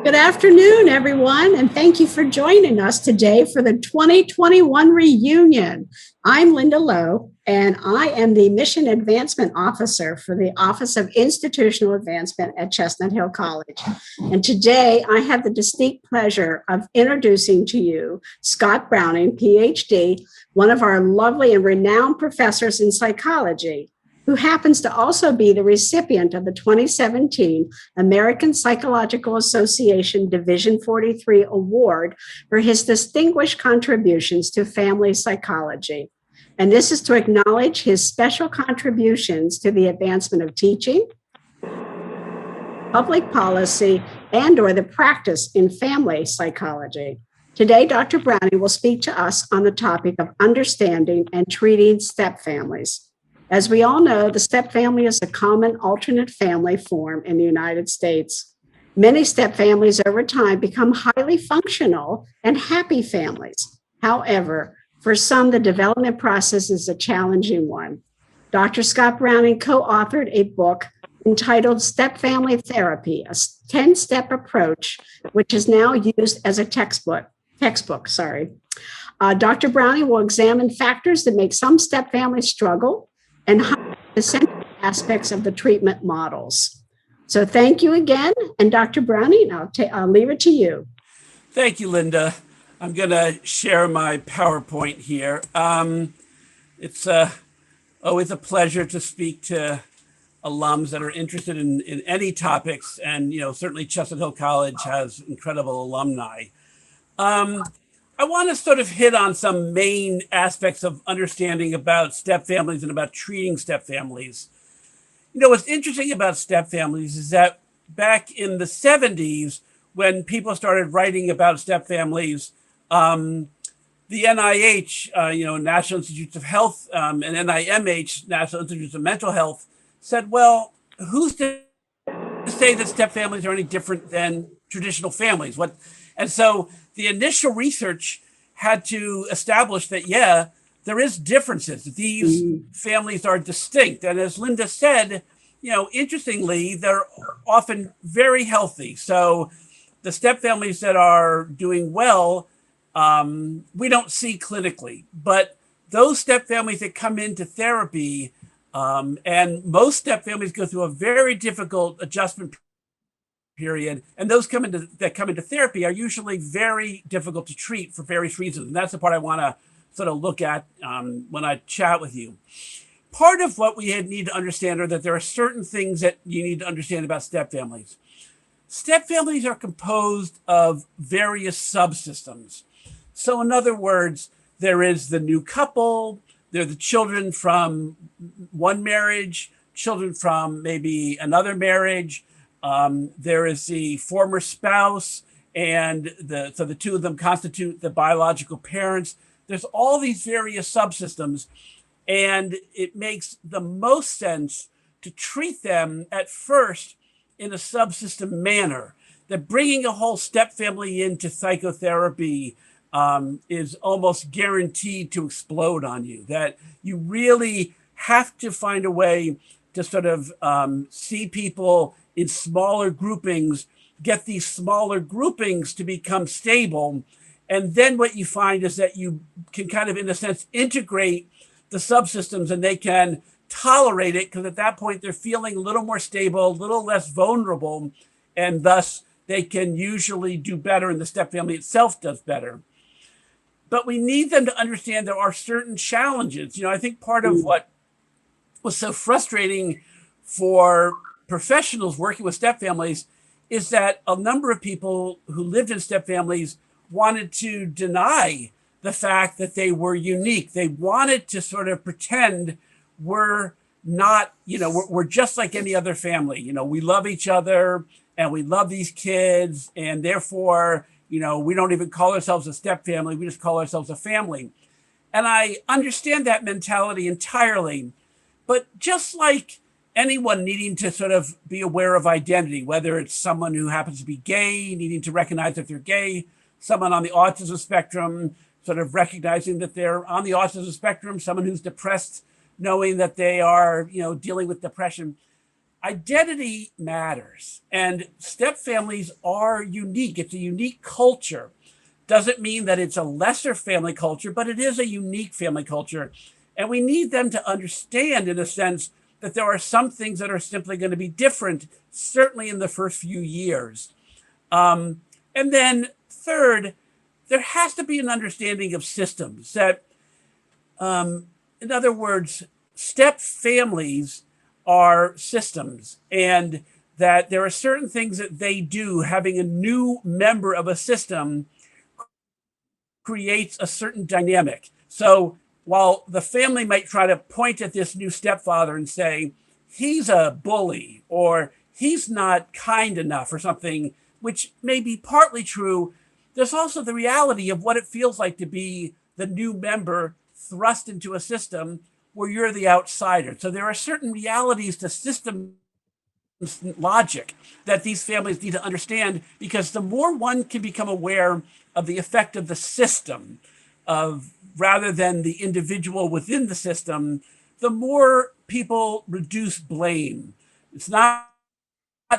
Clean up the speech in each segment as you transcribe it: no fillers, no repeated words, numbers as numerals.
Good afternoon, everyone, and thank you for joining us today for the 2021 reunion. I'm Linda Lowe, and I am the Mission Advancement Officer for the Office of Institutional Advancement at Chestnut Hill College. And today I have the distinct pleasure of introducing to you Scott Browning, PhD, one of our lovely and renowned professors in psychology, who happens to also be the recipient of the 2017 American Psychological Association Division 43 Award for his distinguished contributions to family psychology. And this is to acknowledge his special contributions to the advancement of teaching, public policy, and/or the practice in family psychology. Today, Dr. Browning will speak to us on the topic of understanding and treating stepfamilies. As we all know, the stepfamily is a common alternate family form in the United States. Many stepfamilies over time become highly functional and happy families. However, for some, the development process is a challenging one. Dr. Scott Browning co-authored a book entitled Stepfamily Therapy, a 10-step approach, which is now used as a textbook. Dr. Browning will examine factors that make some stepfamilies struggle and the central aspects of the treatment models. So thank you again. And Dr. Browning, I'll leave it to you. Thank you, Linda. I'm going to share my PowerPoint here. It's always a pleasure to speak to alums that are interested in any topics. And, certainly Chestnut Hill College has incredible alumni. I want to sort of hit on some main aspects of understanding about stepfamilies and about treating stepfamilies. What's interesting about stepfamilies is that back in the 70s, when people started writing about stepfamilies, the NIH, National Institutes of Health, and NIMH, National Institutes of Mental Health, said, well, who's to say that stepfamilies are any different than traditional families? And so the initial research had to establish that, there is differences. These families are distinct. And as Linda said, interestingly, they're often very healthy. So the stepfamilies that are doing well, we don't see clinically. But those stepfamilies that come into therapy, and most stepfamilies go through a very difficult adjustment period, and those that come into therapy are usually very difficult to treat for various reasons. And that's the part I want to sort of look at when I chat with you. Part of what we need to understand are that there are certain things that you need to understand about stepfamilies. Stepfamilies are composed of various subsystems. So in other words, there is the new couple, there are the children from one marriage, children from maybe another marriage. There is the former spouse, and so the two of them constitute the biological parents. There's all these various subsystems, and it makes the most sense to treat them at first in a subsystem manner. That bringing a whole stepfamily into psychotherapy is almost guaranteed to explode on you. That you really have to find a way to sort of see people in smaller groupings, get these smaller groupings to become stable. And then what you find is that you can kind of, in a sense, integrate the subsystems, and they can tolerate it because at that point they're feeling a little more stable, a little less vulnerable, and thus they can usually do better, and the stepfamily itself does better. But we need them to understand there are certain challenges. I think part of what was so frustrating for professionals working with stepfamilies is that a number of people who lived in stepfamilies wanted to deny the fact that they were unique. They wanted to sort of pretend we're not, we're just like any other family. We love each other and we love these kids, and therefore, we don't even call ourselves a stepfamily. We just call ourselves a family. And I understand that mentality entirely. But just like anyone needing to sort of be aware of identity, whether it's someone who happens to be gay, needing to recognize that they're gay, someone on the autism spectrum, sort of recognizing that they're on the autism spectrum, someone who's depressed, knowing that they are, dealing with depression. identity matters, and step families are unique. It's a unique culture. Doesn't mean that it's a lesser family culture, but it is a unique family culture. And we need them to understand, in a sense, that there are some things that are simply going to be different, certainly in the first few years. And then, third, there has to be an understanding of systems that, in other words, step families are systems, and that there are certain things that they do. Having a new member of a system creates a certain dynamic. So while the family might try to point at this new stepfather and say, he's a bully, or he's not kind enough, or something, which may be partly true, there's also the reality of what it feels like to be the new member thrust into a system where you're the outsider. So there are certain realities to system logic that these families need to understand, because the more one can become aware of the effect of the system of rather than the individual within the system, the more people reduce blame. It's not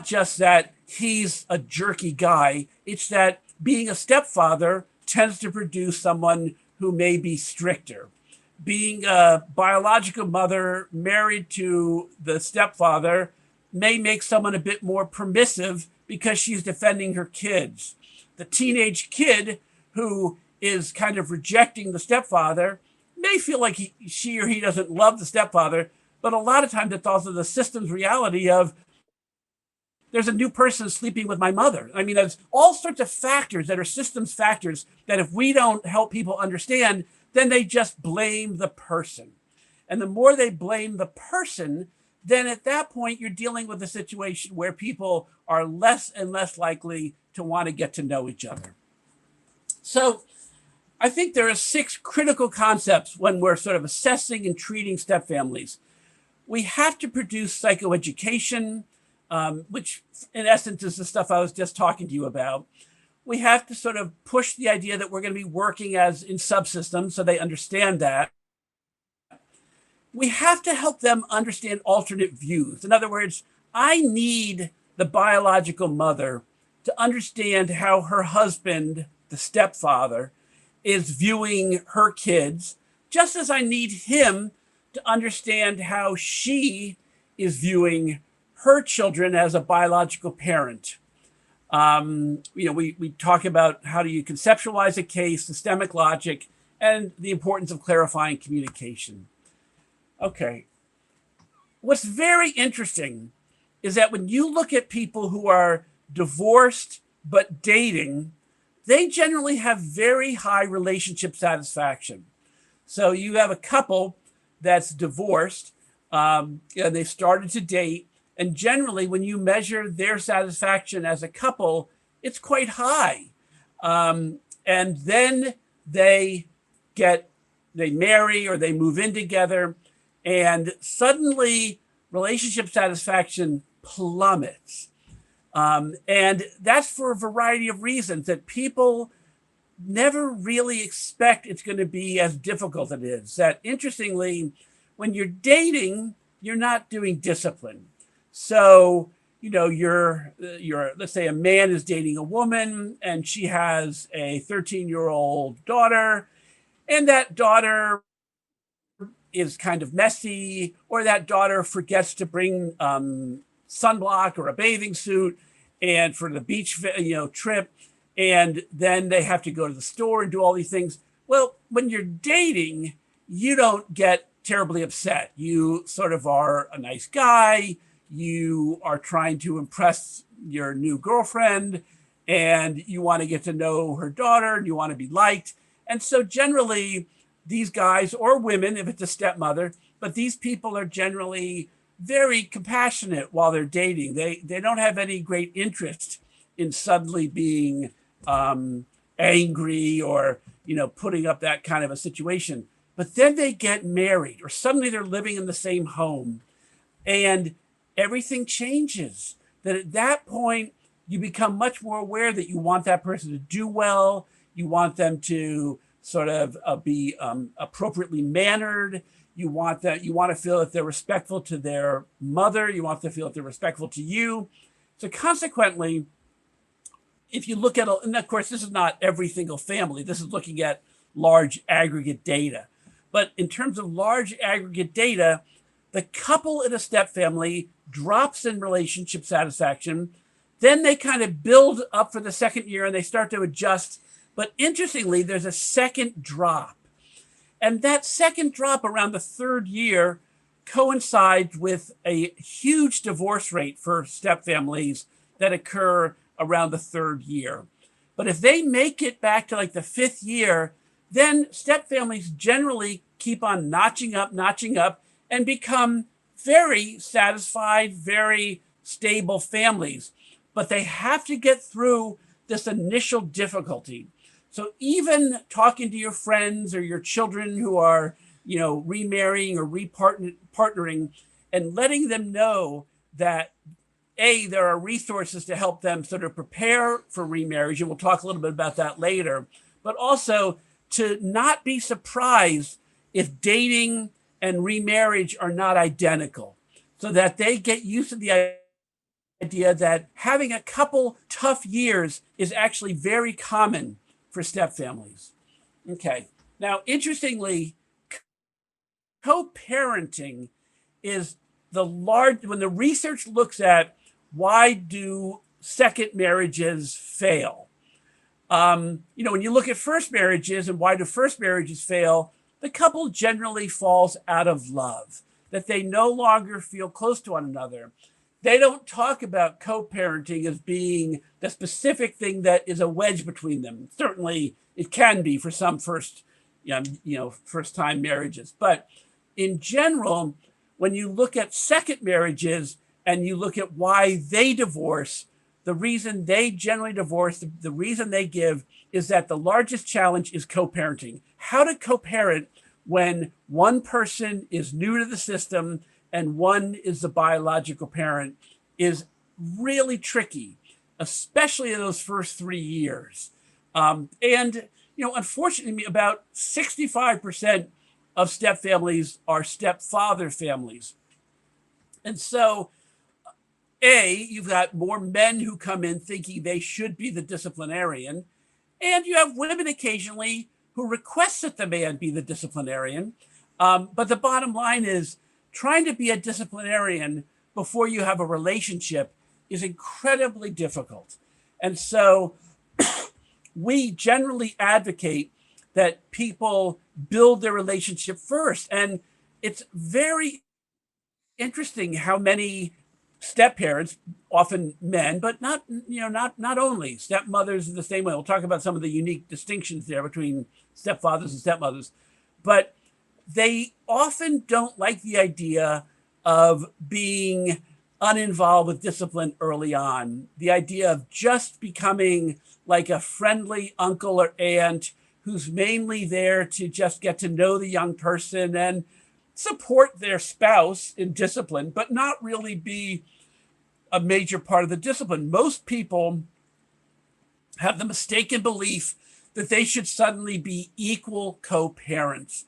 just that he's a jerky guy, it's that being a stepfather tends to produce someone who may be stricter. Being a biological mother married to the stepfather may make someone a bit more permissive because she's defending her kids. The teenage kid who is kind of rejecting the stepfather may feel like she or he doesn't love the stepfather, but a lot of times it's also the system's reality of, there's a new person sleeping with my mother. I mean, there's all sorts of factors that are systems factors that if we don't help people understand, then they just blame the person. And the more they blame the person, then at that point, you're dealing with a situation where people are less and less likely to want to get to know each other. So I think there are 6 critical concepts when we're sort of assessing and treating stepfamilies. We have to produce psychoeducation, which in essence is the stuff I was just talking to you about. We have to sort of push the idea that we're going to be working as in subsystems so they understand that. We have to help them understand alternate views. In other words, I need the biological mother to understand how her husband, the stepfather, is viewing her kids, just as I need him to understand how she is viewing her children as a biological parent. We talk about how do you conceptualize a case, systemic logic, and the importance of clarifying communication. Okay. What's very interesting is that when you look at people who are divorced but dating, they generally have very high relationship satisfaction. So you have a couple that's divorced, and they've started to date, and generally when you measure their satisfaction as a couple, it's quite high. And then they marry or they move in together, and suddenly relationship satisfaction plummets. And that's for a variety of reasons that people never really expect it's going to be as difficult as it is. That interestingly, when you're dating, you're not doing discipline. So, you're let's say a man is dating a woman and she has a 13-year-old daughter, and that daughter is kind of messy, or that daughter forgets to bring sunblock or a bathing suit and for the beach trip, and then they have to go to the store and do all these things. Well, when you're dating, you don't get terribly upset. You sort of are a nice guy. You are trying to impress your new girlfriend, and you want to get to know her daughter, and you want to be liked. And so generally, these guys or women, if it's a stepmother, but these people are generally very compassionate while they're dating. They don't have any great interest in suddenly being angry or putting up that kind of a situation. But then they get married, or suddenly they're living in the same home, and everything changes. That at that point, you become much more aware that you want that person to do well. You want them to sort of be appropriately mannered. You want to feel that they're respectful to their mother. You want to feel that they're respectful to you. So consequently, if you look at, and of course, this is not every single family. This is looking at large aggregate data. But in terms of large aggregate data, the couple in a step family drops in relationship satisfaction. Then they kind of build up for the second year and they start to adjust. But interestingly, there's a second drop. And that second drop around the third year coincides with a huge divorce rate for step families that occur around the third year. But if they make it back to like the fifth year, then step families generally keep on notching up, and become very satisfied, very stable families. But they have to get through this initial difficulty. So even talking to your friends or your children who are, remarrying or repartnering, and letting them know that there are resources to help them sort of prepare for remarriage, and we'll talk a little bit about that later, but also to not be surprised if dating and remarriage are not identical, so that they get used to the idea that having a couple tough years is actually very common for step families. Okay. Now, interestingly, co-parenting is when the research looks at why do second marriages fail. When you look at first marriages and why do first marriages fail, the couple generally falls out of love, that they no longer feel close to one another. They don't talk about co-parenting as being the specific thing that is a wedge between them. Certainly it can be for some first-time marriages. But in general, when you look at second marriages and you look at why they divorce, the reason they generally divorce, the reason they give is that the largest challenge is co-parenting. How to co-parent when one person is new to the system and one is the biological parent is really tricky, especially in those first 3 years. Unfortunately, about 65% of step families are stepfather families. And so, you've got more men who come in thinking they should be the disciplinarian, and you have women occasionally who request that the man be the disciplinarian. But the bottom line is, trying to be a disciplinarian before you have a relationship is incredibly difficult. And so we generally advocate that people build their relationship first. And it's very interesting how many step parents, often men, but not only stepmothers in the same way. We'll talk about some of the unique distinctions there between stepfathers and stepmothers, but they often don't like the idea of being uninvolved with discipline early on. The idea of just becoming like a friendly uncle or aunt who's mainly there to just get to know the young person and support their spouse in discipline, but not really be a major part of the discipline. Most people have the mistaken belief that they should suddenly be equal co-parents,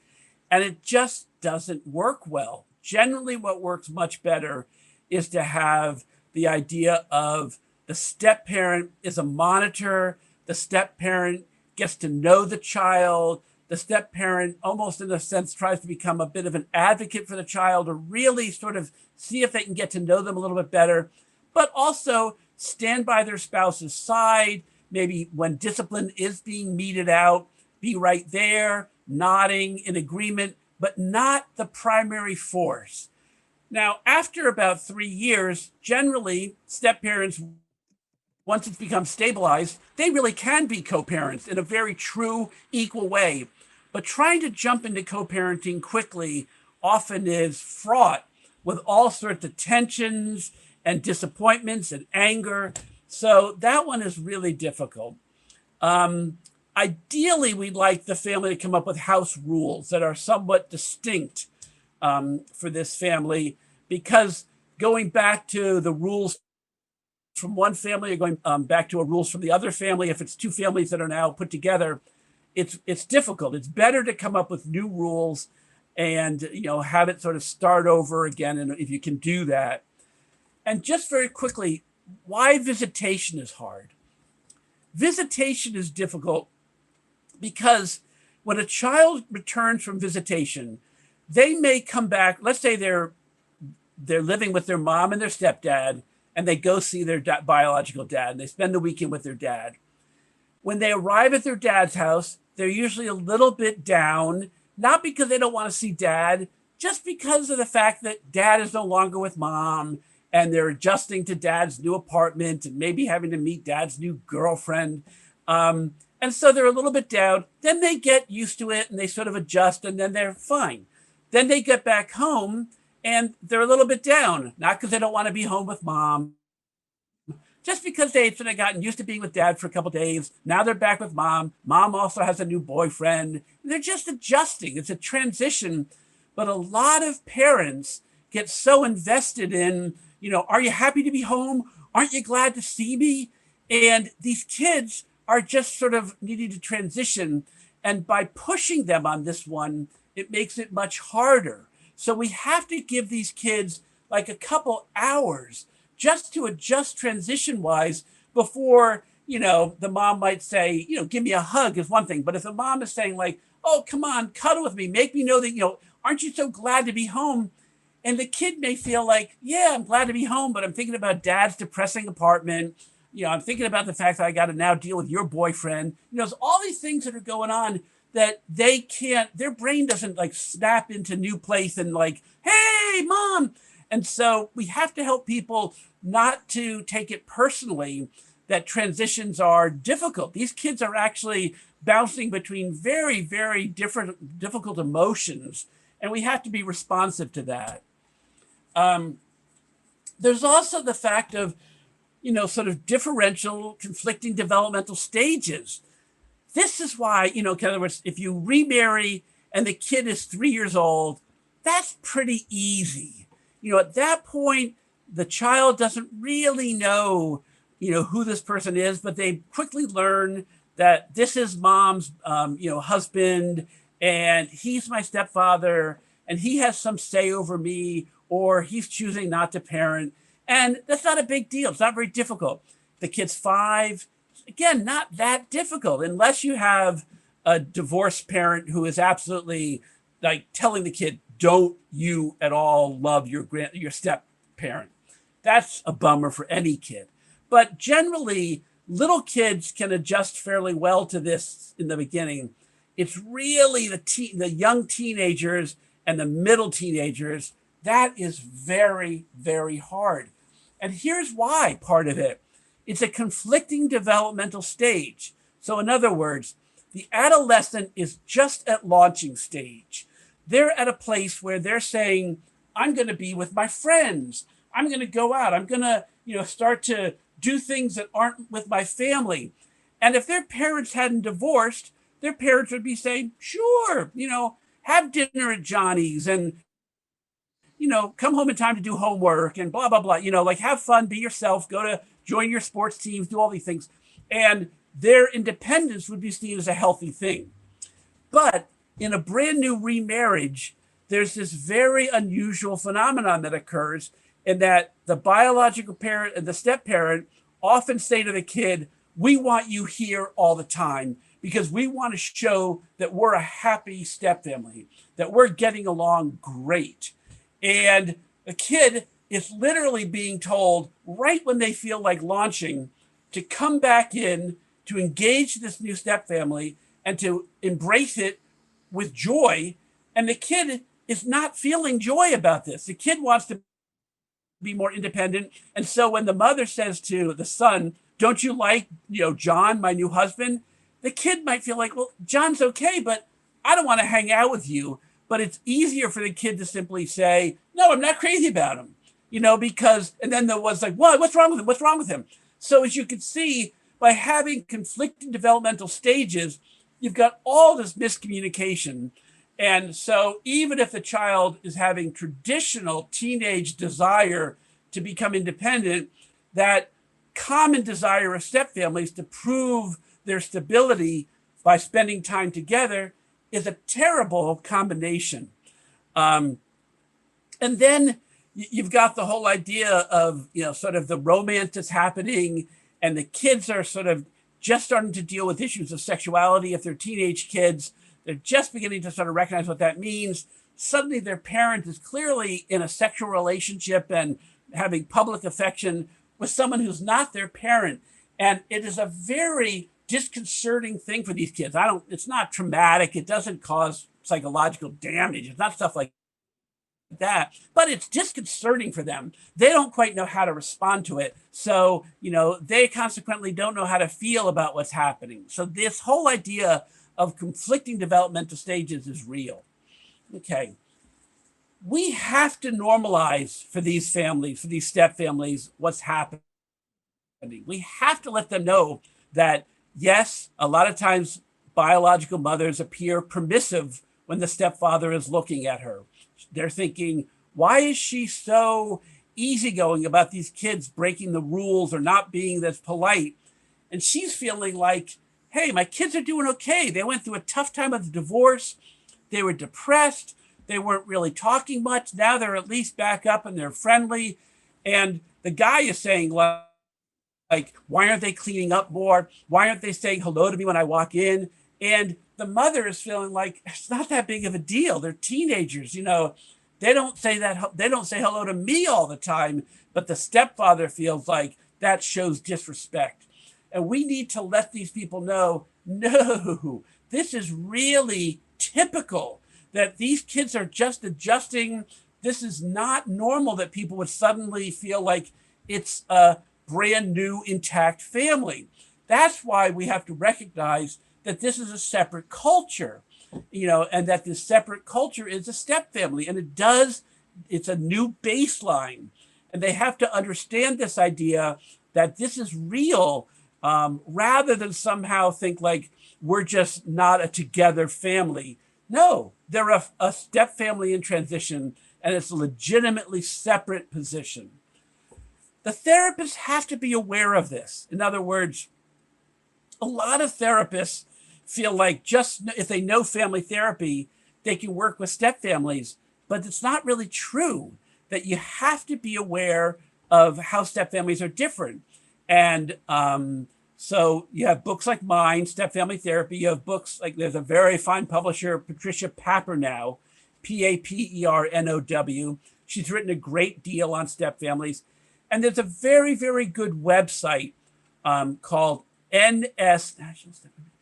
and it just doesn't work well. Generally, what works much better is to have the idea of the step parent is a monitor, the step parent gets to know the child, the step parent almost in a sense tries to become a bit of an advocate for the child, or really sort of see if they can get to know them a little bit better, but also stand by their spouse's side. Maybe when discipline is being meted out, be right there, nodding in agreement, but not the primary force. Now, after about 3 years, generally, step parents, once it's become stabilized, they really can be co-parents in a very true, equal way. But trying to jump into co-parenting quickly often is fraught with all sorts of tensions and disappointments and anger. So that one is really difficult. Ideally, we'd like the family to come up with house rules that are somewhat distinct for this family, because going back to the rules from one family or going back to a rules from the other family, if it's two families that are now put together, it's difficult. It's better to come up with new rules and, have it sort of start over again. And if you can do that. And just very quickly, why visitation is hard. Visitation is difficult because when a child returns from visitation, they may come back. Let's say they're living with their mom and their stepdad, and they go see their biological dad, and they spend the weekend with their dad. When they arrive at their dad's house, they're usually a little bit down, not because they don't want to see dad, just because of the fact that dad is no longer with mom, and they're adjusting to dad's new apartment and maybe having to meet dad's new girlfriend. And so they're a little bit down. Then they get used to it and they sort of adjust, and then they're fine. Then they get back home and they're a little bit down, not because they don't want to be home with mom, just because they've sort of gotten used to being with dad for a couple of days. Now they're back with mom. Mom also has a new boyfriend. They're just adjusting. It's a transition. But a lot of parents get so invested in, are you happy to be home? Aren't you glad to see me? And these kids are just sort of needing to transition. And by pushing them on this one, it makes it much harder. So we have to give these kids like a couple hours just to adjust transition wise before, the mom might say, give me a hug is one thing. But if the mom is saying like, oh, come on, cuddle with me, make me know that, aren't you so glad to be home? And the kid may feel like, yeah, I'm glad to be home, but I'm thinking about dad's depressing apartment. I'm thinking about the fact that I got to now deal with your boyfriend. There's all these things that are going on that they can't, their brain doesn't like snap into new place and like, hey, mom. And so we have to help people not to take it personally that transitions are difficult. These kids are actually bouncing between very, very difficult emotions, and we have to be responsive to that. There's also the fact of, sort of differential conflicting developmental stages. This is why, in other words, if you remarry and the kid is 3 years old, that's pretty easy. At that point, the child doesn't really know, who this person is, but they quickly learn that this is mom's, husband, and he's my stepfather, and he has some say over me, or he's choosing not to parent. And that's not a big deal. It's not very difficult. The kid's 5, again, not that difficult, unless you have a divorced parent who is absolutely like telling the kid, don't you at all love your step parent. That's a bummer for any kid. But generally, little kids can adjust fairly well to this in the beginning. It's really the young teenagers and the middle teenagers that is very, very hard. And here's why part of it. It's a conflicting developmental stage. So in other words, the adolescent is just at launching stage. They're at a place where they're saying, I'm going to be with my friends. I'm going to go out. I'm going to, start to do things that aren't with my family. And if their parents hadn't divorced, their parents would be saying, sure, have dinner at Johnny's and, come home in time to do homework and blah, blah, blah, like have fun, be yourself, join your sports teams, do all these things. And their independence would be seen as a healthy thing. But in a brand new remarriage, there's this very unusual phenomenon that occurs in that the biological parent and the step parent often say to the kid, we want you here all the time because we want to show that we're a happy step family, that we're getting along great. And the kid is literally being told right when they feel like launching to come back in, to engage this new step family and to embrace it with joy. And the kid is not feeling joy about this. The kid wants to be more independent. And so when the mother says to the son, don't you like, John, my new husband? The kid might feel like, well, John's okay, but I don't want to hang out with you. But it's easier for the kid to simply say, no, I'm not crazy about him, because, and then there was like, what? What's wrong with him? What's wrong with him? So as you can see, by having conflicting developmental stages, you've got all this miscommunication. And so even if the child is having traditional teenage desire to become independent, that common desire of step families to prove their stability by spending time together is a terrible combination. Um, and then you've got the whole idea of, sort of the romance that's happening, and the kids are sort of just starting to deal with issues of sexuality. If they're teenage kids, they're just beginning to sort of recognize what that means. Suddenly their parent is clearly in a sexual relationship and having public affection with someone who's not their parent. And it is a very disconcerting thing for these kids. It's not traumatic. It doesn't cause psychological damage. It's not stuff like that, but it's disconcerting for them. They don't quite know how to respond to it. So, they consequently don't know how to feel about what's happening. So this whole idea of conflicting developmental stages is real. Okay. We have to normalize for these families, for these step families, what's happening. We have to let them know that, yes, a lot of times biological mothers appear permissive when the stepfather is looking at her. They're thinking, why is she so easygoing about these kids breaking the rules or not being as polite? And she's feeling like, hey, my kids are doing okay. They went through a tough time of the divorce. They were depressed. They weren't really talking much. Now they're at least back up and they're friendly. And the guy is saying, like, why aren't they cleaning up more? Why aren't they saying hello to me when I walk in? And the mother is feeling like it's not that big of a deal. They're teenagers, they don't say hello to me all the time, but the stepfather feels like that shows disrespect. And we need to let these people know, no, this is really typical, that these kids are just adjusting. This is not normal that people would suddenly feel like it's a brand new intact family. That's why we have to recognize that this is a separate culture, and that this separate culture is a step family, and it's a new baseline. And they have to understand this idea that this is real, rather than somehow think like we're just not a together family. No, they're a step family in transition, and it's a legitimately separate position. The therapists have to be aware of this. In other words, a lot of therapists feel like just if they know family therapy, they can work with step families, but it's not really true. That you have to be aware of how step families are different. And so you have books like mine, Step Family Therapy. You have books like, there's a very fine publisher, Patricia Papernow, Papernow. She's written a great deal on step families. And there's a very, very good website called NSRC,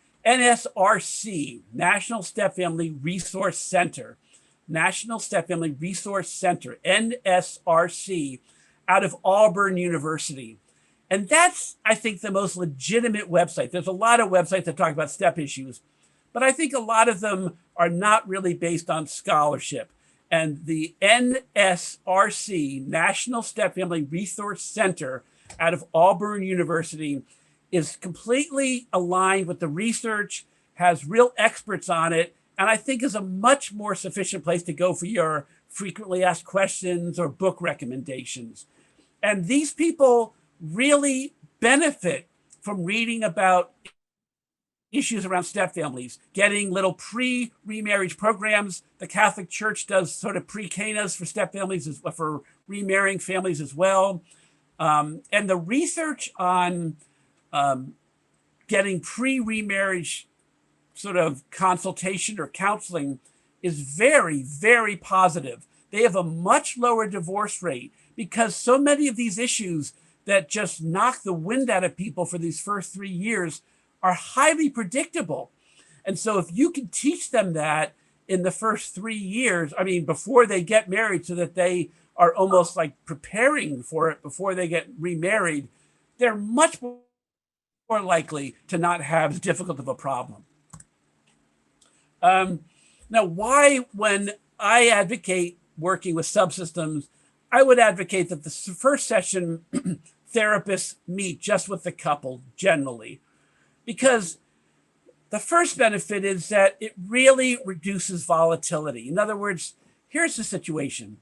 National Step Family Resource Center, National Step Family Resource Center, NSRC, out of Auburn University. And that's, I think, the most legitimate website. There's a lot of websites that talk about step issues, but I think a lot of them are not really based on scholarship. And the NSRC, National Step Family Resource Center, out of Auburn University, is completely aligned with the research, has real experts on it, and I think is a much more sufficient place to go for your frequently asked questions or book recommendations. And these people really benefit from reading about issues around step families, getting little pre-remarriage programs. The Catholic Church does sort of pre-Canas for step families, for remarrying families as well. And the research on getting pre-remarriage sort of consultation or counseling is very, very positive. They have a much lower divorce rate because so many of these issues that just knock the wind out of people for these first 3 years are highly predictable. And so if you can teach them that in the first 3 years, before they get married, so that they are almost like preparing for it before they get remarried, they're much more likely to not have as difficult of a problem. Now, why, when I advocate working with subsystems, I would advocate that the first session therapists meet just with the couple generally, because the first benefit is that it really reduces volatility. In other words, here's the situation.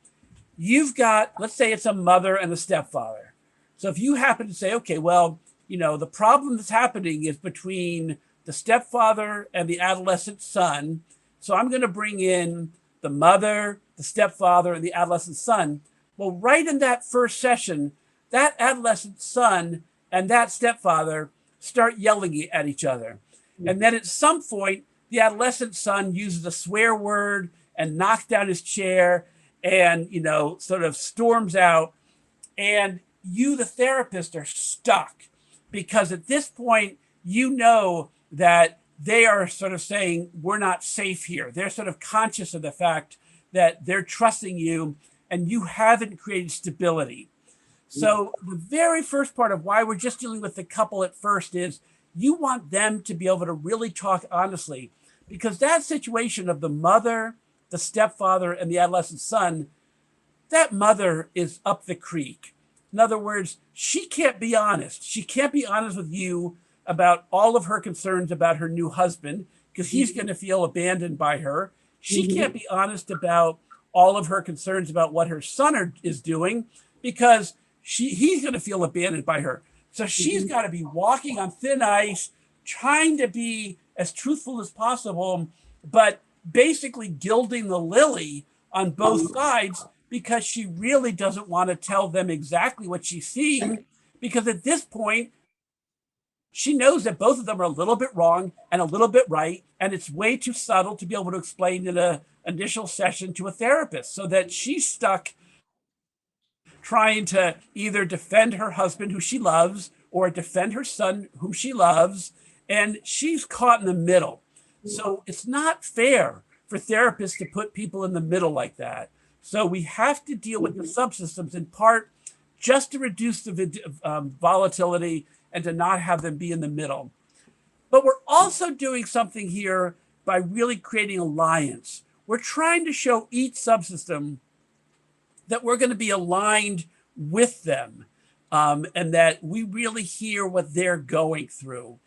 You've got, let's say it's a mother and a stepfather. So if you happen to say, okay, well, the problem that's happening is between the stepfather and the adolescent son. So I'm going to bring in the mother, the stepfather and the adolescent son. Well, right in that first session, that adolescent son and that stepfather start yelling at each other. And then at some point, the adolescent son uses a swear word and knocks down his chair and, sort of storms out. And you, the therapist, are stuck because at this point, that they are sort of saying, we're not safe here. They're sort of conscious of the fact that they're trusting you and you haven't created stability. So the very first part of why we're just dealing with the couple at first is you want them to be able to really talk honestly, because that situation of the mother, the stepfather, and the adolescent son, that mother is up the creek. In other words, she can't be honest. She can't be honest with you about all of her concerns about her new husband, because he's going to feel abandoned by her. She can't be honest about all of her concerns about what her son is doing, because he's going to feel abandoned by her. So she's got to be walking on thin ice, trying to be as truthful as possible, but basically gilding the lily on both sides, because she really doesn't want to tell them exactly what she's seeing, because at this point, she knows that both of them are a little bit wrong and a little bit right, and it's way too subtle to be able to explain in an initial session to a therapist, so that she's stuck trying to either defend her husband, who she loves, or defend her son, whom she loves, and she's caught in the middle. So it's not fair for therapists to put people in the middle like that. So we have to deal with the subsystems in part just to reduce the volatility and to not have them be in the middle. But we're also doing something here by really creating alliance. We're trying to show each subsystem that we're going to be aligned with them, and that we really hear what they're going through.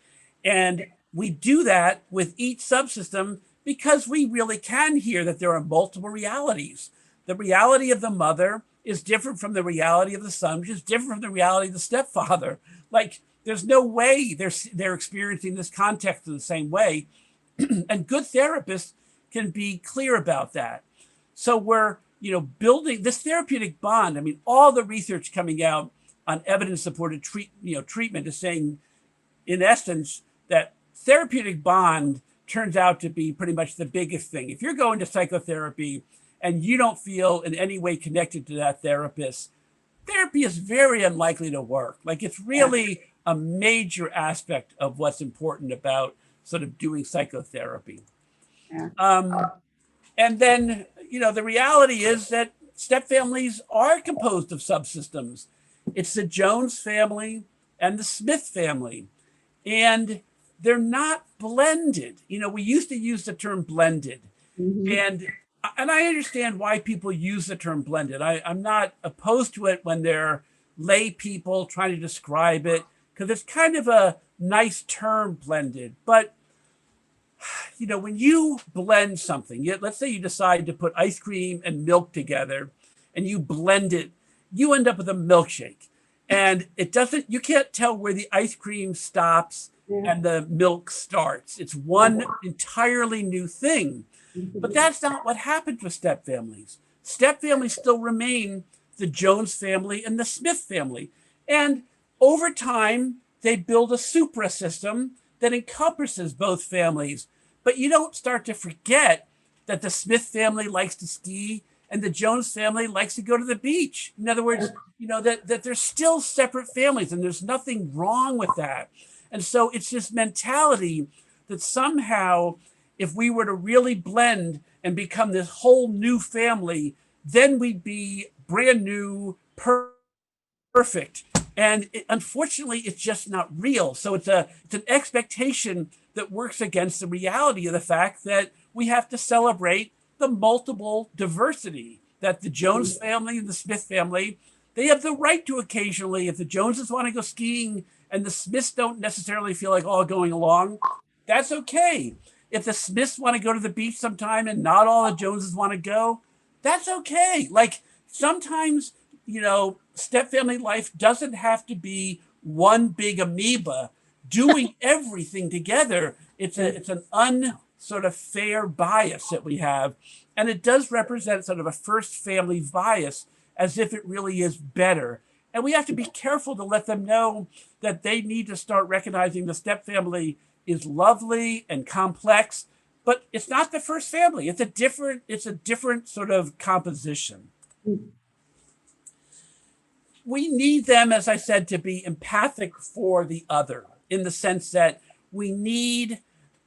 And we do that with each subsystem because we really can hear that there are multiple realities. The reality of the mother is different from the reality of the son, which is different from the reality of the stepfather. Like, there's no way they're experiencing this context in the same way. And good therapists can be clear about that. So we're building this therapeutic bond. I mean, all the research coming out on evidence-supported treatment is saying, in essence, that therapeutic bond turns out to be pretty much the biggest thing. If you're going to psychotherapy and you don't feel in any way connected to that therapist, therapy is very unlikely to work. Like, it's really a major aspect of what's important about sort of doing psychotherapy. And then, the reality is that stepfamilies are composed of subsystems. It's the Jones family and the Smith family, and they're not blended. We used to use the term blended, and I understand why people use the term blended. I'm not opposed to it when they're lay people trying to describe it, because it's kind of a nice term, blended. But when you blend something, let's say you decide to put ice cream and milk together and you blend it, you end up with a milkshake. And you can't tell where the ice cream stops and the milk starts. It's one entirely new thing. But that's not what happened with stepfamilies. Stepfamilies still remain the Jones family and the Smith family. And over time, they build a supra system that encompasses both families. But you don't start to forget that the Smith family likes to ski and the Jones family likes to go to the beach. In other words, that they're still separate families, and there's nothing wrong with that. And so it's this mentality that somehow, if we were to really blend and become this whole new family, then we'd be brand new, perfect. And unfortunately, it's just not real. So it's an expectation that works against the reality of the fact that we have to celebrate the multiple diversity that the Jones family and the Smith family, they have the right to occasionally, if the Joneses want to go skiing and the Smiths don't necessarily feel like all going along, that's okay. If the Smiths want to go to the beach sometime and not all the Joneses want to go, that's okay. Like, sometimes, stepfamily life doesn't have to be one big amoeba doing everything together. It's an sort of fair bias that we have. And it does represent sort of a first family bias as if it really is better. And we have to be careful to let them know that they need to start recognizing the step family is lovely and complex, but it's not the first family. It's a different sort of composition. We need them, as I said, to be empathic for the other, in the sense that we need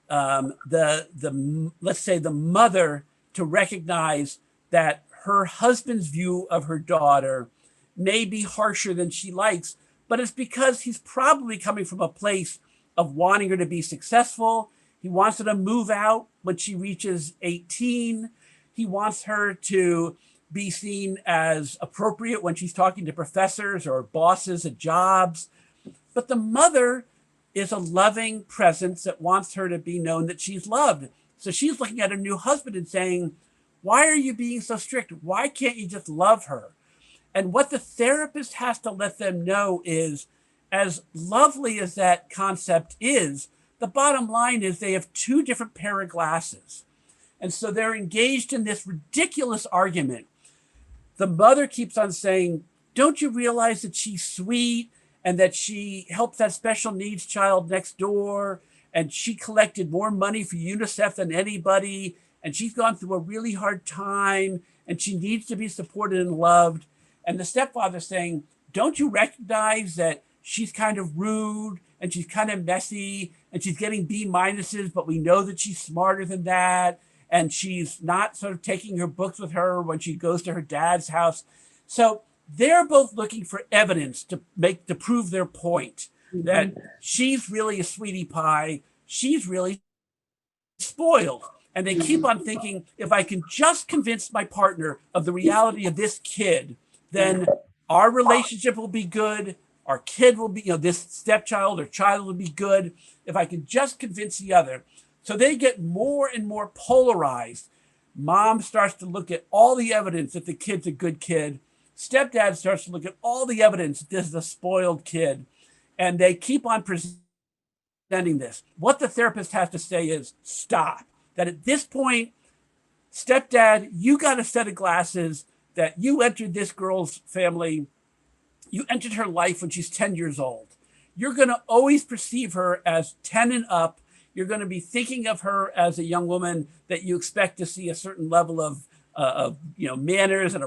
let's say the mother to recognize that her husband's view of her daughter may be harsher than she likes, but it's because he's probably coming from a place of wanting her to be successful. He wants her to move out when she reaches 18. He wants her to be seen as appropriate when she's talking to professors or bosses at jobs. But the mother is a loving presence that wants her to be known that she's loved. So she's looking at her new husband and saying, why are you being so strict? Why can't you just love her? And what the therapist has to let them know is, as lovely as that concept is, the bottom line is they have two different pair of glasses. And so they're engaged in this ridiculous argument. The mother keeps on saying, don't you realize that she's sweet and that she helped that special needs child next door, and she collected more money for UNICEF than anybody, and she's gone through a really hard time, and she needs to be supported and loved. And the stepfather saying, don't you recognize that she's kind of rude and she's kind of messy and she's getting B minuses, but we know that she's smarter than that. And she's not sort of taking her books with her when she goes to her dad's house. So they're both looking for evidence to prove their point, that she's really a sweetie pie. She's really spoiled. And they keep on thinking, if I can just convince my partner of the reality of this kid, then our relationship will be good. Our kid will be, this stepchild or child will be good if I can just convince the other. So they get more and more polarized. Mom starts to look at all the evidence that the kid's a good kid. Stepdad starts to look at all the evidence that this is a spoiled kid. And they keep on presenting this. What the therapist has to say is stop. That at this point, stepdad, you got a set of glasses that you entered this girl's family. You entered her life when she's 10 years old. You're going to always perceive her as 10 and up. You're going to be thinking of her as a young woman that you expect to see a certain level of manners and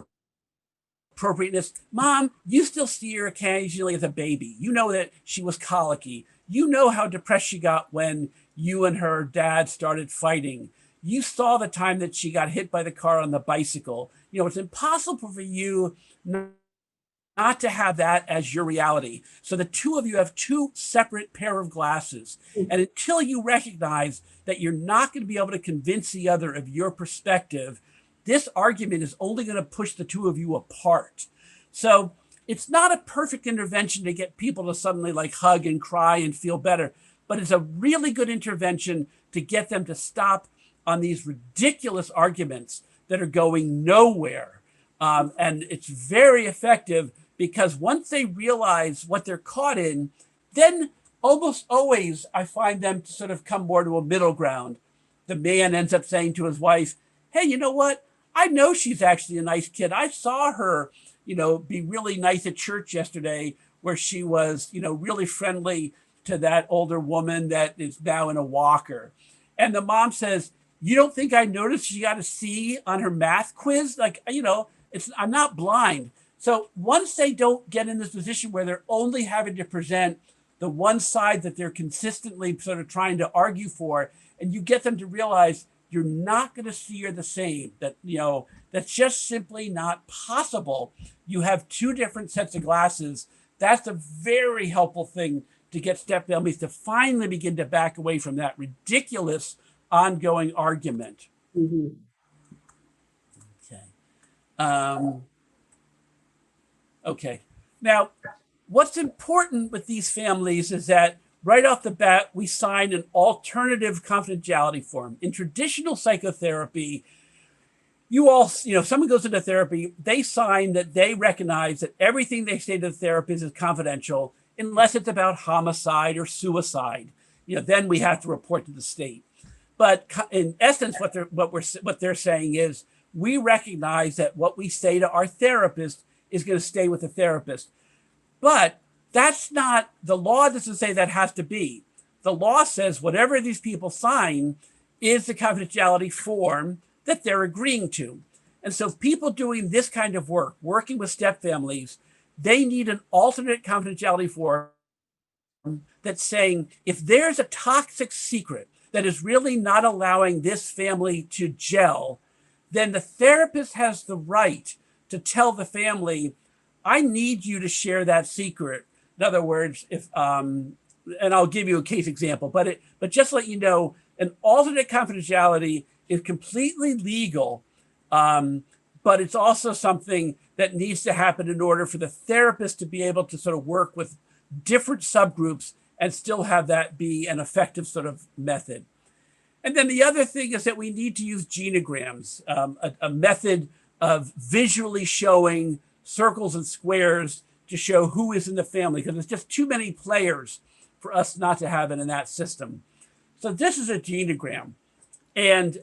appropriateness. Mom, you still see her occasionally as a baby. You know that she was colicky. You know how depressed she got when you and her dad started fighting. You saw the time that she got hit by the car on the bicycle. It's impossible for you not to have that as your reality. So the two of you have two separate pair of glasses. And until you recognize that you're not going to be able to convince the other of your perspective, this argument is only going to push the two of you apart. So it's not a perfect intervention to get people to suddenly hug and cry and feel better, but it's a really good intervention to get them to stop on these ridiculous arguments that are going nowhere. And it's very effective because once they realize what they're caught in, then almost always I find them to sort of come more to a middle ground. The man ends up saying to his wife, hey, you know what? I know she's actually a nice kid. I saw her, be really nice at church yesterday where she was, really friendly to that older woman that is now in a walker. And the mom says, you don't think I noticed she got a C on her math quiz? I'm not blind. So once they don't get in this position where they're only having to present the one side that they're consistently sort of trying to argue for, and you get them to realize you're not going to see her the same, that, that's just simply not possible. You have two different sets of glasses. That's a very helpful thing to get stepfamilies to finally begin to back away from that ridiculous ongoing argument. Mm-hmm. Okay. Okay. Now, what's important with these families is that right off the bat, we sign an alternative confidentiality form. In traditional psychotherapy, someone goes into therapy, they sign that they recognize that everything they say to the therapist is confidential, unless it's about homicide or suicide. Then we have to report to the state. But in essence, what they're saying is we recognize that what we say to our therapist is going to stay with the therapist. But that's not, the law doesn't say that has to be. The law says whatever these people sign is the confidentiality form that they're agreeing to. And so people doing this kind of work, working with step families, they need an alternate confidentiality form that's saying if there's a toxic secret that is really not allowing this family to gel, then the therapist has the right to tell the family, I need you to share that secret. In other words, if and I'll give you a case example, but just to let you know, an alternate confidentiality is completely legal, but it's also something that needs to happen in order for the therapist to be able to sort of work with different subgroups and still have that be an effective sort of method. And then the other thing is that we need to use genograms, a method of visually showing circles and squares to show who is in the family, because there's just too many players for us not to have it in that system. So this is a genogram, and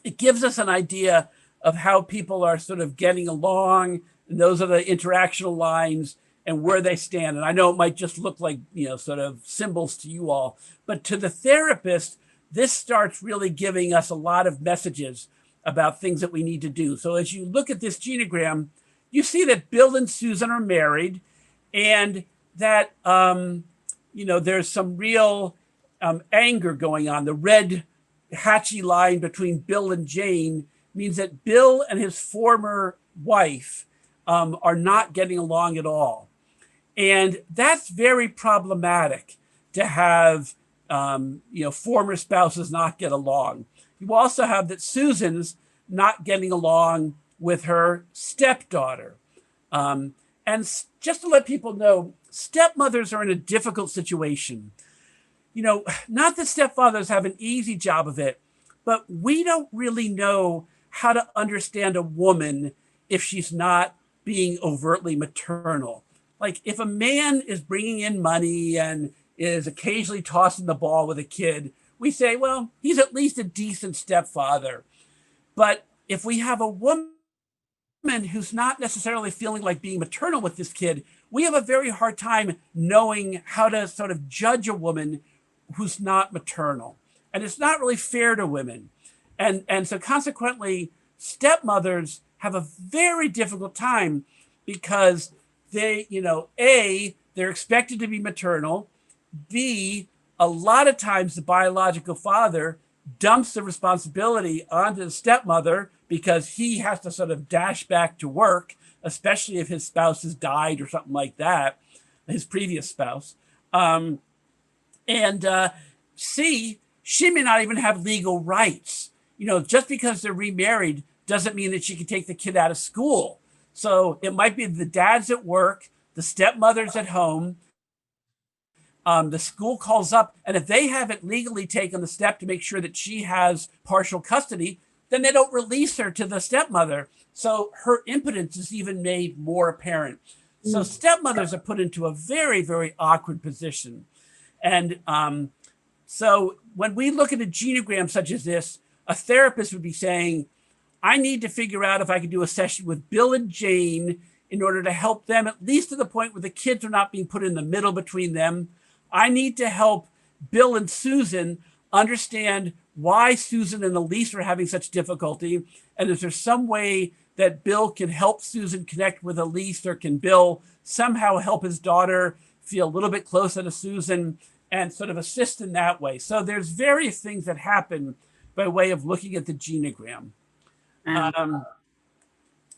it gives us an idea of how people are sort of getting along, and those are the interactional lines and where they stand. And I know it might just look like, sort of symbols to you all, but to the therapist, this starts really giving us a lot of messages about things that we need to do. So as you look at this genogram, you see that Bill and Susan are married, and that, there's some real anger going on. The red hatchy line between Bill and Jane means that Bill and his former wife are not getting along at all. And that's very problematic to have, former spouses not get along. You also have that Susan's not getting along with her stepdaughter. And just to let people know, stepmothers are in a difficult situation. Not that stepfathers have an easy job of it, but we don't really know how to understand a woman if she's not being overtly maternal. Like if a man is bringing in money and is occasionally tossing the ball with a kid, we say, well, he's at least a decent stepfather. But if we have a woman who's not necessarily feeling like being maternal with this kid, we have a very hard time knowing how to sort of judge a woman who's not maternal. And it's not really fair to women. And so consequently, stepmothers have a very difficult time because they, A, they're expected to be maternal. B, a lot of times the biological father dumps the responsibility onto the stepmother because he has to sort of dash back to work, especially if his spouse has died or something like that, his previous spouse. C, she may not even have legal rights. Just because they're remarried doesn't mean that she can take the kid out of school. So it might be the dad's at work, the stepmother's at home, the school calls up, and if they haven't legally taken the step to make sure that she has partial custody, then they don't release her to the stepmother. So her impotence is even made more apparent. So stepmothers are put into a very, very awkward position. And so when we look at a genogram such as this, a therapist would be saying, I need to figure out if I can do a session with Bill and Jane in order to help them, at least to the point where the kids are not being put in the middle between them. I need to help Bill and Susan understand why Susan and Elise are having such difficulty. And is there some way that Bill can help Susan connect with Elise, or can Bill somehow help his daughter feel a little bit closer to Susan and sort of assist in that way? So there's various things that happen by way of looking at the genogram.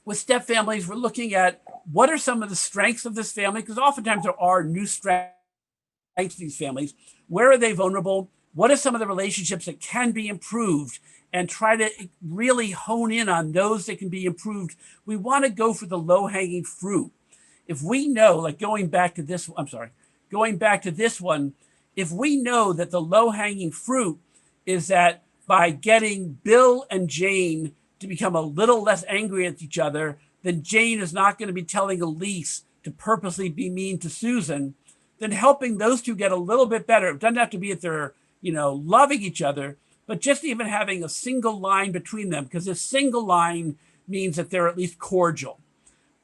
With step families, we're looking at what are some of the strengths of this family, because oftentimes there are new strengths to these families. Where are they vulnerable? What are some of the relationships that can be improved? And try to really hone in on those that can be improved. We want to go for the low-hanging fruit. If we know, like going back to this one, if we know that the low-hanging fruit is that by getting Bill and Jane to become a little less angry at each other, then Jane is not going to be telling Elise to purposely be mean to Susan, then helping those two get a little bit better. It doesn't have to be that they're loving each other, but just even having a single line between them, because a single line means that they're at least cordial.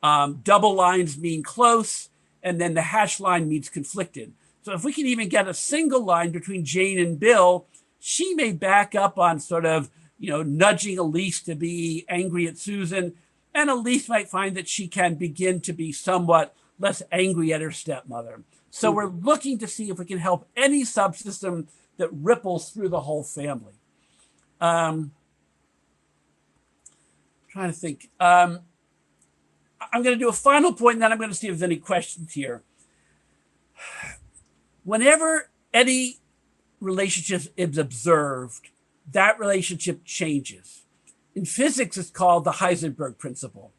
Double lines mean close, and then the hash line means conflicted. So if we can even get a single line between Jane and Bill, she may back up on sort of, nudging Elise to be angry at Susan, and Elise might find that she can begin to be somewhat less angry at her stepmother. So we're looking to see if we can help any subsystem that ripples through the whole family. Trying to think. I'm going to do a final point, and then I'm going to see if there's any questions here. Whenever any relationship is observed, that relationship changes. In physics, it's called the Heisenberg principle.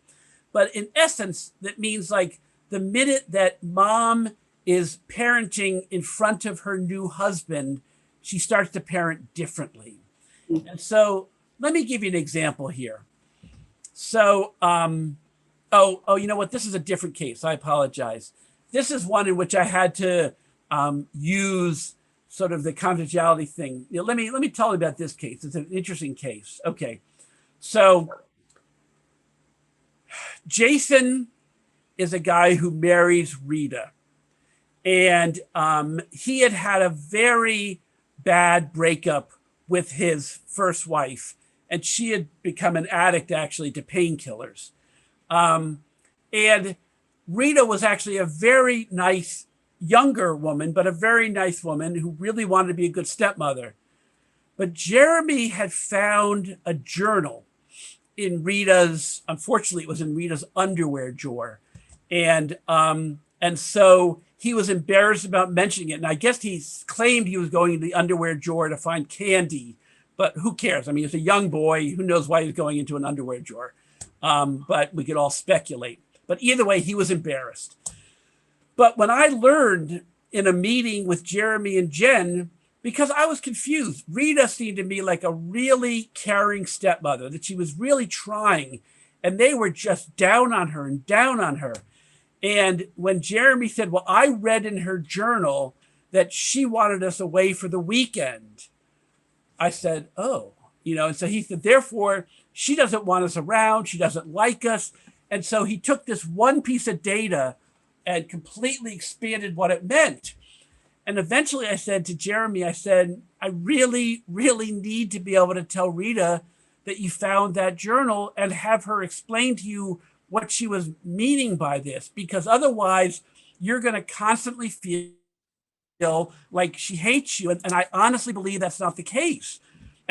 But in essence, that means like the minute that mom is parenting in front of her new husband, she starts to parent differently. And so let me give you an example here. So, you know what? This is a different case. I apologize. This is one in which I had to use sort of the confidentiality thing. Let me tell you about this case. It's an interesting case. Okay. So Jason is a guy who marries Rita. And he had a very bad breakup with his first wife. And she had become an addict, actually, to painkillers. And Rita was actually a very nice younger woman, but a very nice woman who really wanted to be a good stepmother. But Jeremy had found a journal in Rita's, unfortunately, it was in Rita's underwear drawer. And so he was embarrassed about mentioning it. And I guess he claimed he was going to the underwear drawer to find candy, but who cares? I mean, he's a young boy. Who knows why he's going into an underwear drawer? But we could all speculate. But either way, he was embarrassed. But when I learned in a meeting with Jeremy and Jen, because I was confused, Rita seemed to me like a really caring stepmother, that she was really trying, and they were just down on her and down on her. And when Jeremy said, well, I read in her journal that she wanted us away for the weekend, I said, oh, and so he said, therefore, she doesn't want us around. She doesn't like us. And so he took this one piece of data and completely expanded what it meant. And eventually I said to Jeremy, I said, I really, really need to be able to tell Rita that you found that journal and have her explain to you what she was meaning by this, because otherwise you're going to constantly feel like she hates you. And I honestly believe that's not the case.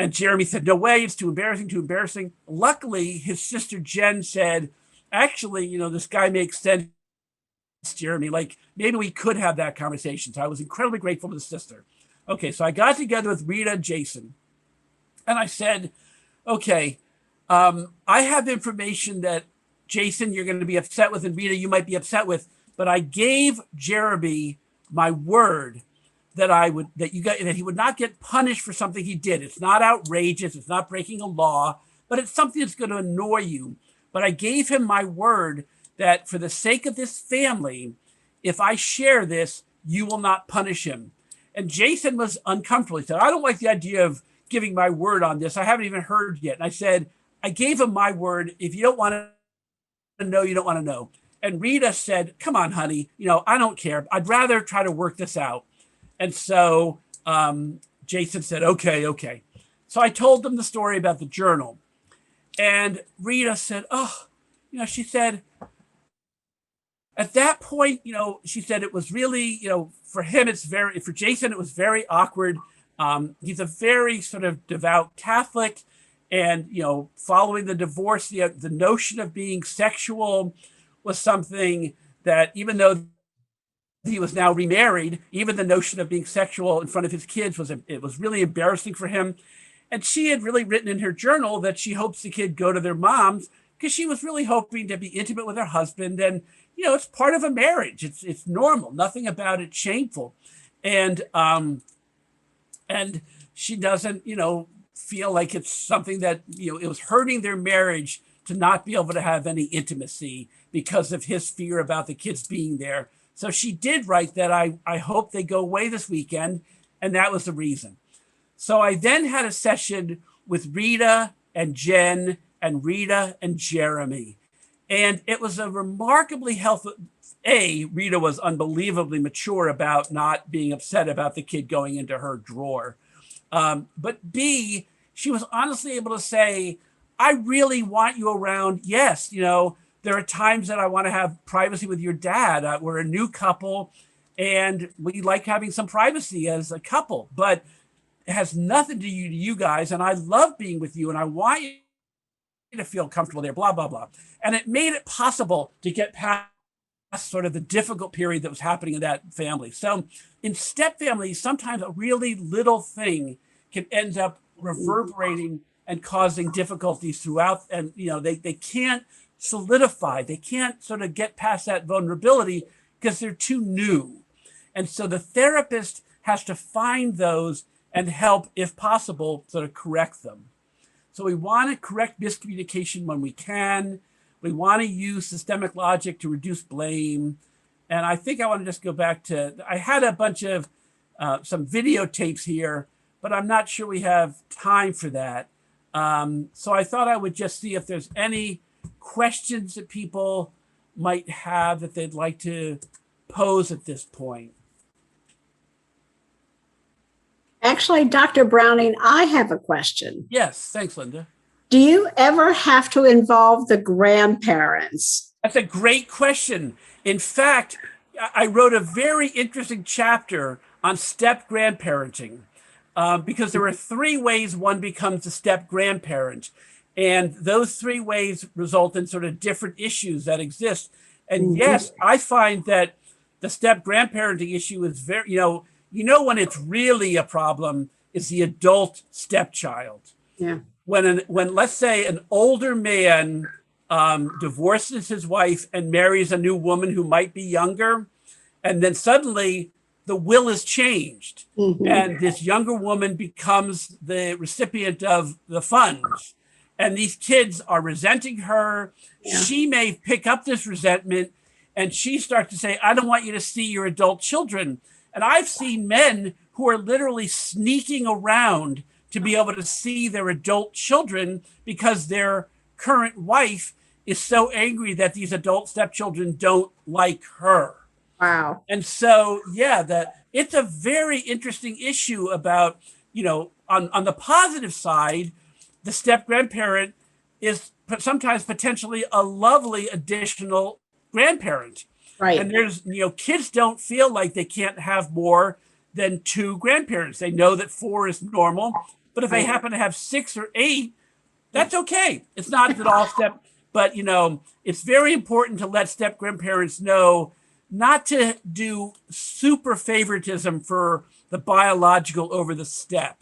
And Jeremy said, no way, it's too embarrassing, too embarrassing. Luckily, his sister Jen said, actually, this guy makes sense, Jeremy. Like, maybe we could have that conversation. So I was incredibly grateful to the sister. Okay, so I got together with Rita and Jason. And I said, okay, I have information that Jason, you're going to be upset with, and Rita, you might be upset with. But I gave Jeremy my word that that he would not get punished for something he did. It's not outrageous. It's not breaking a law, but it's something that's going to annoy you. But I gave him my word that for the sake of this family, if I share this, you will not punish him. And Jason was uncomfortable. He said, I don't like the idea of giving my word on this. I haven't even heard yet. And I said, I gave him my word. If you don't want to know, you don't want to know. And Rita said, come on, honey, I don't care. I'd rather try to work this out. And so Jason said, okay. So I told them the story about the journal. And Rita said, she said, at that point, she said it was really, for him, for Jason, it was very awkward. He's a very sort of devout Catholic, and, following the divorce, the notion of being sexual was something that, even though he was now remarried, even the notion of being sexual in front of his kids it was really embarrassing for him. And she had really written in her journal that she hopes the kid go to their moms, because she was really hoping to be intimate with her husband. And, it's part of a marriage. It's normal. Nothing about it shameful. And she doesn't, feel like it's something that, it was hurting their marriage to not be able to have any intimacy because of his fear about the kids being there. So she did write that I hope they go away this weekend. And that was the reason. So I then had a session with Rita and Jen and Rita and Jeremy. And it was a remarkably healthy. Rita was unbelievably mature about not being upset about the kid going into her drawer. But B, she was honestly able to say, I really want you around. Yes, there are times that I want to have privacy with your dad. We're a new couple and we like having some privacy as a couple, but it has nothing to do to you guys. And I love being with you and I want you to feel comfortable there, blah, blah, blah. And it made it possible to get past sort of the difficult period that was happening in that family. So in step families, sometimes a really little thing can end up reverberating and causing difficulties throughout. And, they can't solidify. They can't sort of get past that vulnerability because they're too new. And so the therapist has to find those and help, if possible, sort of correct them. So we want to correct miscommunication when we can. We want to use systemic logic to reduce blame. And I think I want to just go back to, I had a bunch of some videotapes here, but I'm not sure we have time for that. So I thought I would just see if there's any questions that people might have that they'd like to pose at this point. Actually, Dr. Browning, I have a question. Yes, thanks, Linda. Do you ever have to involve the grandparents? That's a great question. In fact, I wrote a very interesting chapter on step grandparenting because there are 3 ways one becomes a step grandparent. And those 3 ways result in sort of different issues that exist. And yes, I find that the step grandparenting issue is very, when it's really a problem is the adult stepchild. Yeah. When let's say an older man divorces his wife and marries a new woman who might be younger, and then suddenly the will is changed, and this younger woman becomes the recipient of the funds, and these kids are resenting her. Yeah. She may pick up this resentment, and she starts to say, "I don't want you to see your adult children." And I've seen men who are literally sneaking around to be able to see their adult children because their current wife is so angry that these adult stepchildren don't like her. Wow. And so, it's a very interesting issue about, on the positive side, the step grandparent is sometimes potentially a lovely additional grandparent. Right. And there's, kids don't feel like they can't have more than 2 grandparents. They know that 4 is normal. But if they happen to have 6 or 8, that's okay. It's not that all step, but, it's very important to let step grandparents know not to do super favoritism for the biological over the step.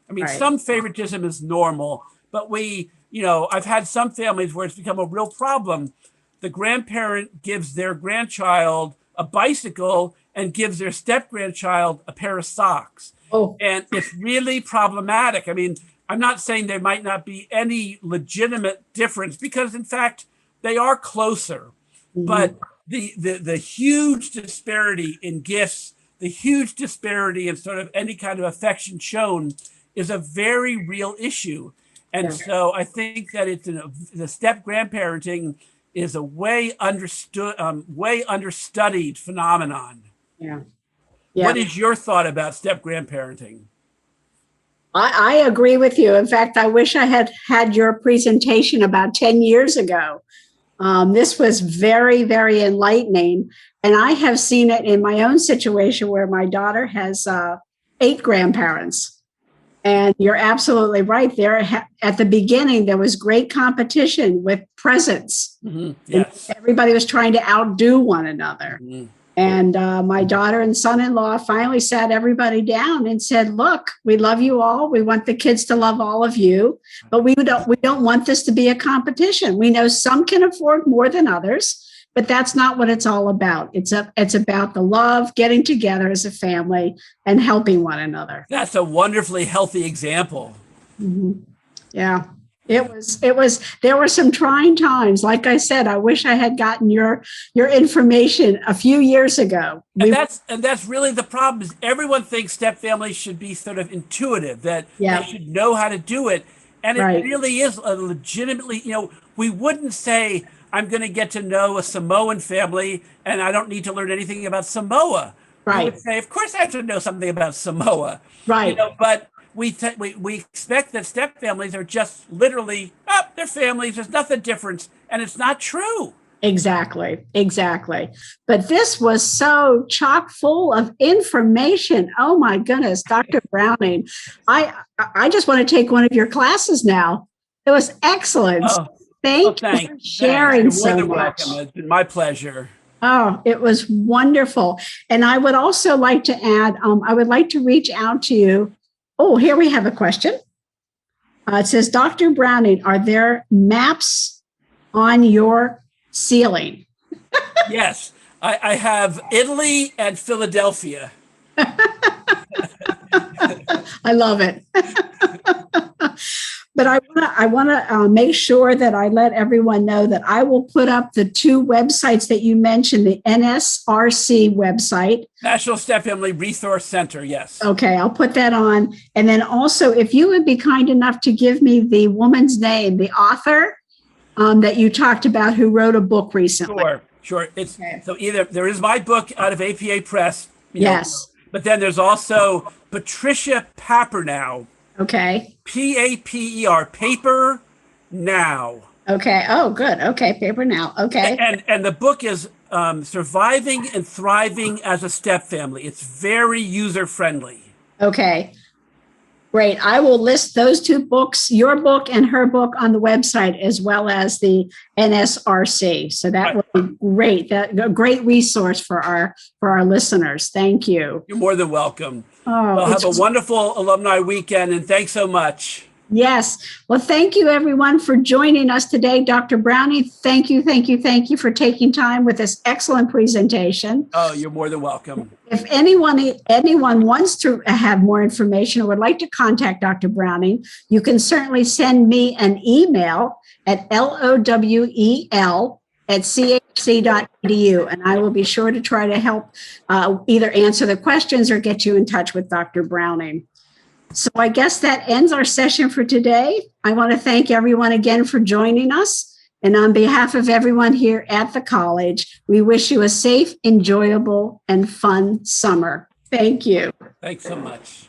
I mean, some favoritism is normal, but I've had some families where it's become a real problem. The grandparent gives their grandchild a bicycle and gives their step grandchild a pair of socks. Oh. And it's really problematic. I mean, I'm not saying there might not be any legitimate difference because, in fact, they are closer. But the huge disparity in gifts, the huge disparity in sort of any kind of affection shown is a very real issue. And so I think that the step grandparenting is a way understudied phenomenon. Yeah. What is your thought about step grandparenting? I agree with you. In fact, I wish I had had your presentation about 10 years ago. This was very, very enlightening. And I have seen it in my own situation where my daughter has 8 grandparents. And you're absolutely right. There, at the beginning, there was great competition with presents. Yes. Everybody was trying to outdo one another. And my daughter and son-in-law finally sat everybody down and said, "Look, we love you all. We want the kids to love all of you, but we don't want this to be a competition. We know some can afford more than others, but that's not what it's all about. It's about the love, getting together as a family, and helping one another." That's a wonderfully healthy example. Yeah. There were some trying times. Like I said, I wish I had gotten your information a few years ago. And that's really the problem is everyone thinks step families should be sort of intuitive, that Yeah. they should know how to do it. And it Right. really is a legitimately, we wouldn't say, I'm going to get to know a Samoan family and I don't need to learn anything about Samoa. We would Right. say, of course I have to know something about Samoa. Right. But we expect that step families are just literally, they're families, there's nothing different. And it's not true. Exactly. But this was so chock full of information. Oh my goodness, Dr. Browning. I just want to take one of your classes now. It was excellent. Oh, Thank you for sharing You're so more than much. welcome. It's been my pleasure. Oh, it was wonderful. And I would also like to add, I would like to reach out to you. Oh, here we have a question. It says, Dr. Browning, are there maps on your ceiling? Yes, I have Italy and Philadelphia. I love it. But I want to make sure that I let everyone know that I will put up the two websites that you mentioned, the NSRC website. National Step Family Resource Center, yes. Okay, I'll put that on. And then also, if you would be kind enough to give me the woman's name, the author that you talked about who wrote a book recently. Sure. It's Okay. So either there is my book out of APA Press. Yes. But then there's also Patricia Papernow. Okay. PAPER, Paper Now. Okay. Oh, good. Okay. Paper Now. Okay. And the book is Surviving and Thriving as a Step Family. It's very user friendly. Okay. Great. I will list those two books, your book and her book, on the website, as well as the NSRC. So that would be great. That a great resource for our listeners. Thank you. You're more than welcome. Oh, Well, have a wonderful alumni weekend, and thanks so much. Yes. Well, thank you everyone for joining us today. Dr. Browning, thank you for taking time with this excellent presentation. Oh, you're more than welcome. If anyone wants to have more information or would like to contact Dr. Browning, you can certainly send me an email at lowel@chc.edu, and I will be sure to try to help either answer the questions or get you in touch with Dr. Browning. So I guess that ends our session for today. I want to thank everyone again for joining us. And on behalf of everyone here at the college, we wish you a safe, enjoyable, and fun summer. Thank you. Thanks so much.